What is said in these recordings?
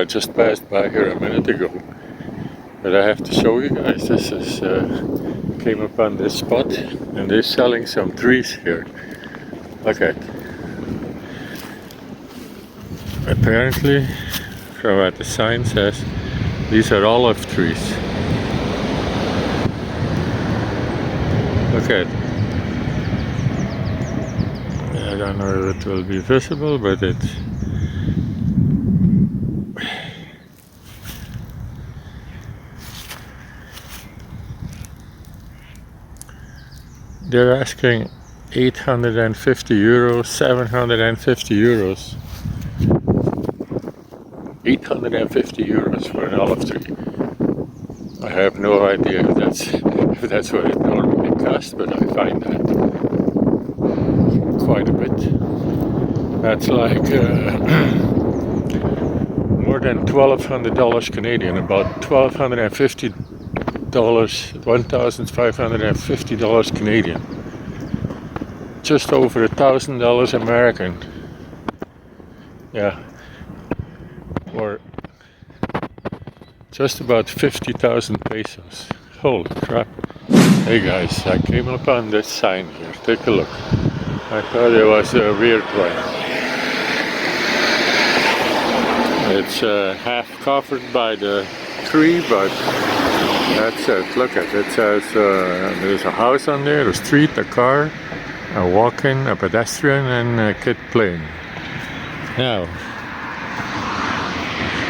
just passed by here a minute ago. But I have to show you guys, this is, came upon this spot and they're selling some trees here. Look at. Apparently, from what the sign says, these are olive trees. Look at. I don't know if it will be visible, but it's they're asking 850 euros, 750 euros. 850 euros for an olive tree. I have no idea if that's what it normally costs, but I find that quite a bit. That's like more than $1,200 Canadian, about $1,250, $1,550 Canadian. Just over $1,000 American. Yeah. Or just about 50,000 pesos. Holy crap. Hey guys, I came upon this sign here. Take a look. I thought it was a weird one. It's half covered by the tree, but that's it. Look at it. It says there's a house on there, a street, a car, a walking, a pedestrian, and a kid playing. Now,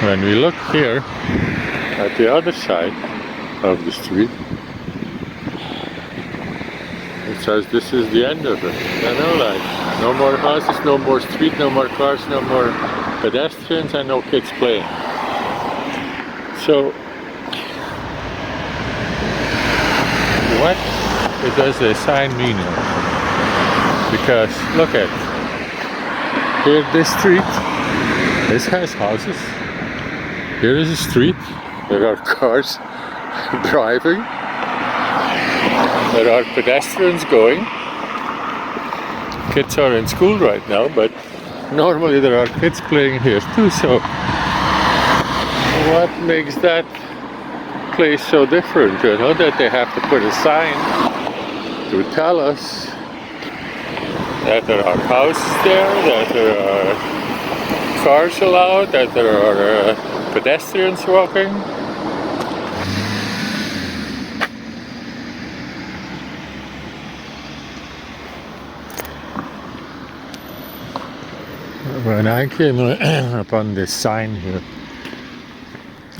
when we look here at the other side of the street, it says this is the end of it. You know, like no more houses, no more street, no more cars, no more pedestrians, and no kids playing. So, what does the sign mean? Because look at here, this street. This has houses. Here is a street. There are cars driving. There are pedestrians going. Kids are in school right now, but normally there are kids playing here too. So what makes that place so different? You know, that they have to put a sign to tell us that there are houses there, that there are cars allowed, that there are pedestrians walking. When I came upon this sign here,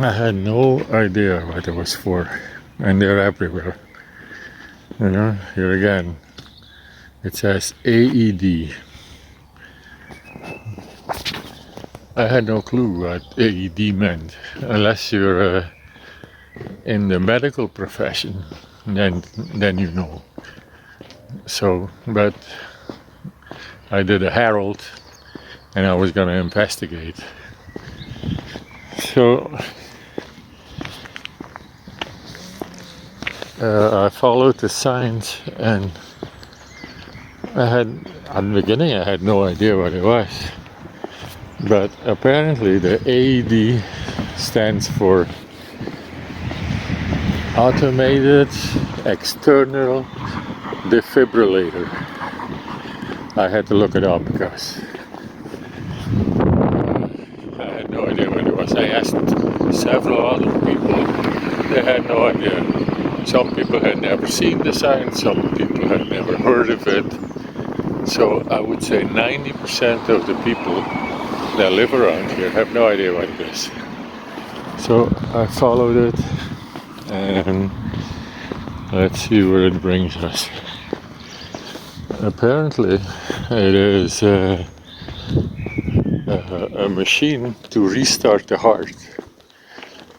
I had no idea what it was for, and they're everywhere. You know, here again, it says AED. I had no clue what AED meant, unless you're in the medical profession, then you know. So, but I did a herald, and I was going to investigate. So I followed the signs, and at the beginning I had no idea what it was. But apparently the AED stands for Automated External Defibrillator. I had to look it up because I had no idea what it was. I asked several other people, they had no idea. Some people had never seen the sign, some people had never heard of it. So I would say 90% of the people that live around here have no idea what it is. So I followed it, and let's see where it brings us. Apparently it is a machine to restart the heart.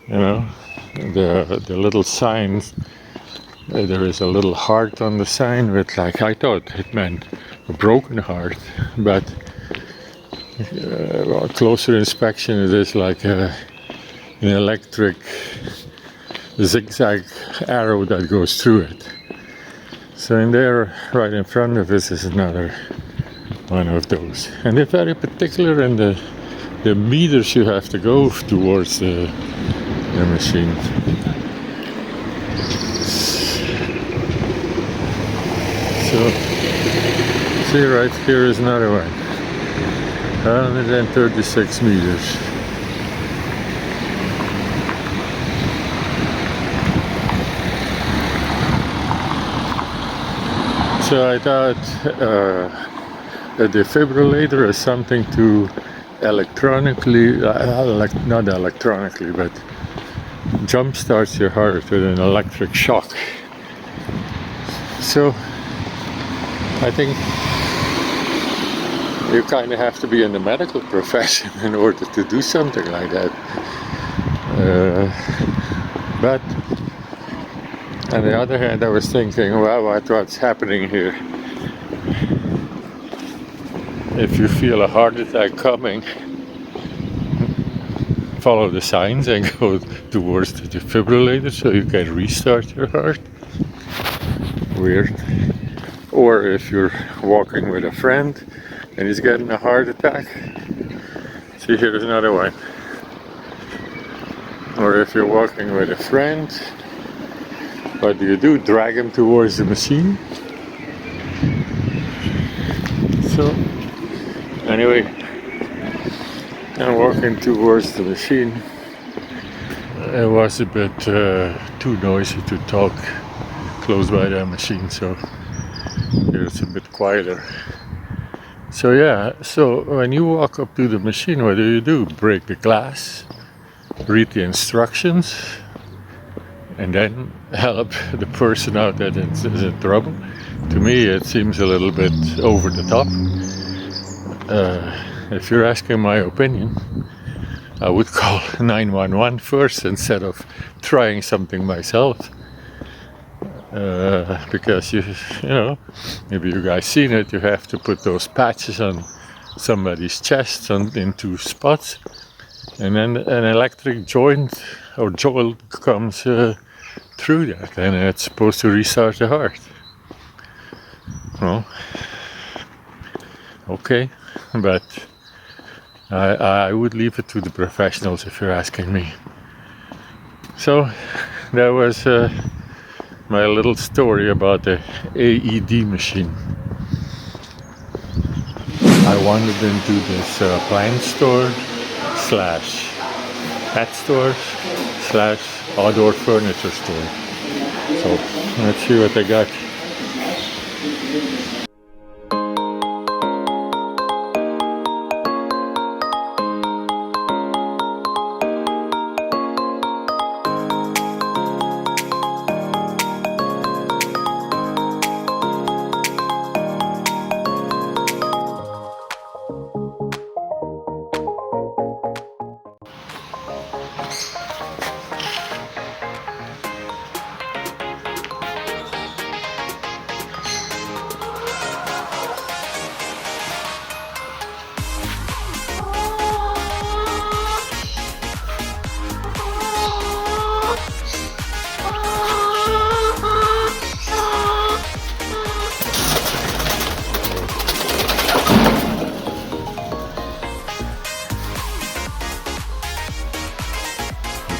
You know, the little signs, there is a little heart on the sign with, like, I thought it meant a broken heart, but closer inspection, it is like an electric zigzag arrow that goes through it. So in there, right in front of us, is another one of those. And they're very particular in the the meters you have to go towards the machine. So, see right here is another one. 136 meters. So I thought a defibrillator is something to electronically, not electronically, but jump starts your heart with an electric shock. So I think you kind of have to be in the medical profession in order to do something like that. But on the other hand, I was thinking, well, what's happening here? If you feel a heart attack coming, follow the signs and go towards the defibrillator so you can restart your heart. Weird. Or if you're walking with a friend and he's getting a heart attack, see, here's another one. Or if you're walking with a friend, what do? Drag him towards the machine. So, anyway, I'm walking towards the machine. It was a bit too noisy to talk close by the machine, so here it's a bit quieter. So yeah, so when you walk up to the machine, what do? Break the glass, read the instructions, and then help the person out that is in trouble. To me, it seems a little bit over the top. If you're asking my opinion, I would call 911 first instead of trying something myself. Because you know, maybe you guys seen it, you have to put those patches on somebody's chest in two spots, and then an electric jolt comes through that, and it's supposed to restart the heart. Well, okay, but I would leave it to the professionals if you're asking me. So that was my little story about the AED machine. I wandered into this plant store slash pet store slash outdoor furniture store. So let's see what I got.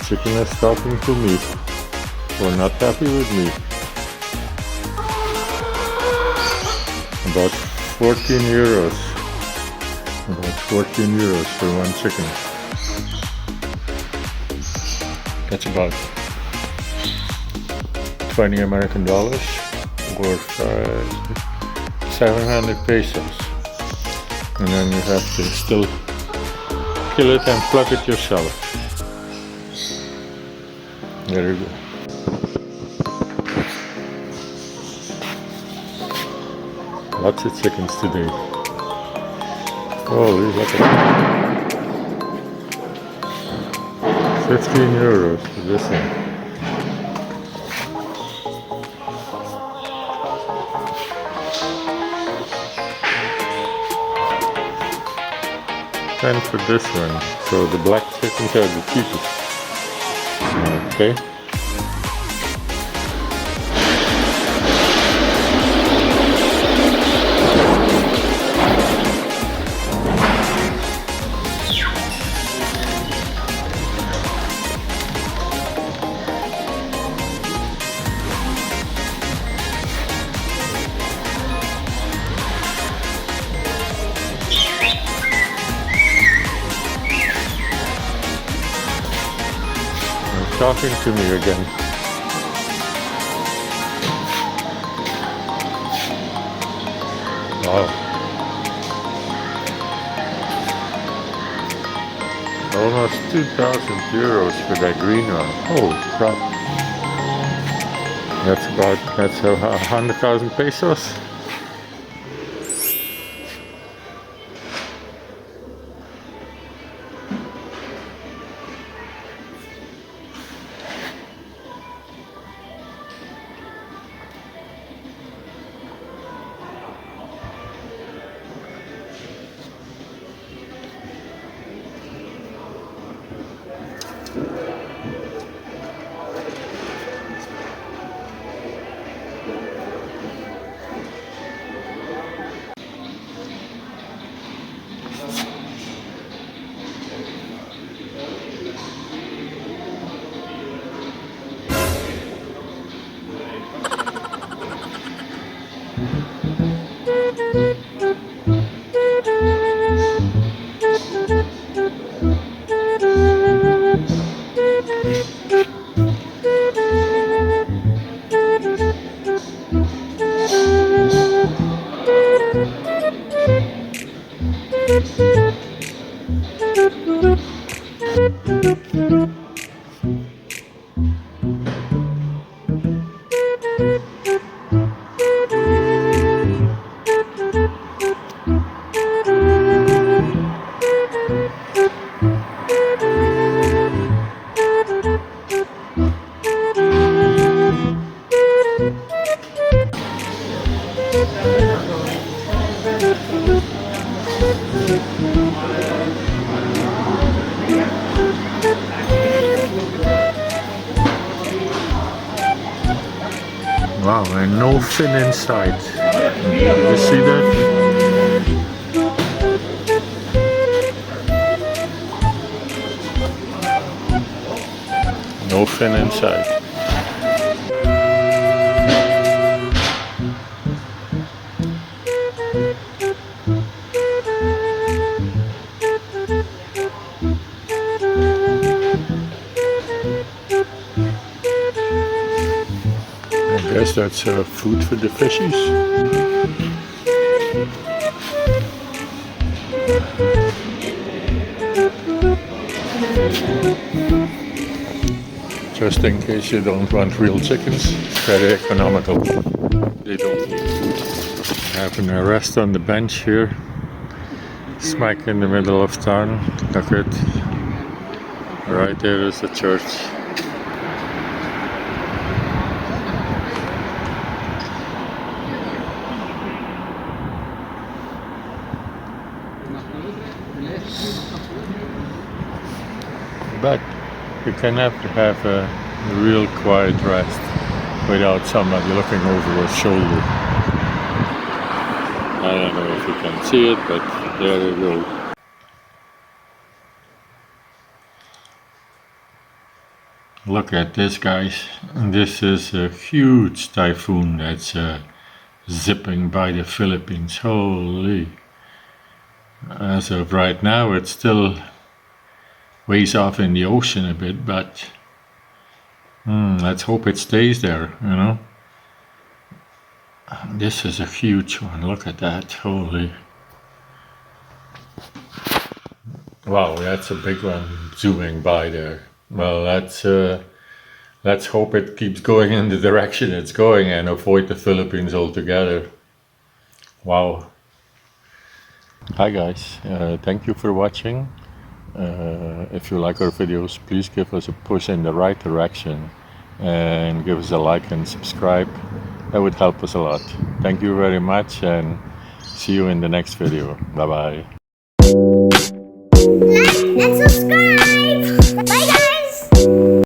Chicken is talking to me, or not happy with me. About 14 euros. About 14 euros for one chicken. That's about 20 American dollars, or 700 pesos. And then you have to still kill it and plug it yourself. There you go. Lots of chickens today. Holy, look at that. 15 euros for this one. And for this one, so the black chickens are the cheapest. Okay. talking to me again. Wow. Almost 2,000 euros for that green one. Holy crap. That's 100,000 pesos. Wow, and no fin inside. You see that? No fin inside. I guess that's food for the fishies. Just in case you don't want real chickens, very economical. They don't need food. Having a rest on the bench here, smack in the middle of town. Look at it. Right there is the church. But you can have to have a real quiet rest without somebody looking over your shoulder. I don't know if you can see it, but there you go. Look at this, guys. This is a huge typhoon that's zipping by the Philippines. Holy. As of right now, it's still ways off in the ocean a bit, but let's hope it stays there, you know. This is a huge one. Look at that. Holy. Wow, that's a big one zooming by there. Well, let's hope it keeps going in the direction it's going and avoid the Philippines altogether. Wow. Hi guys, thank you for watching. If you like our videos, please give us a push in the right direction and give us a like and subscribe. That would help us a lot. Thank you very much and see you in the next video. Bye bye.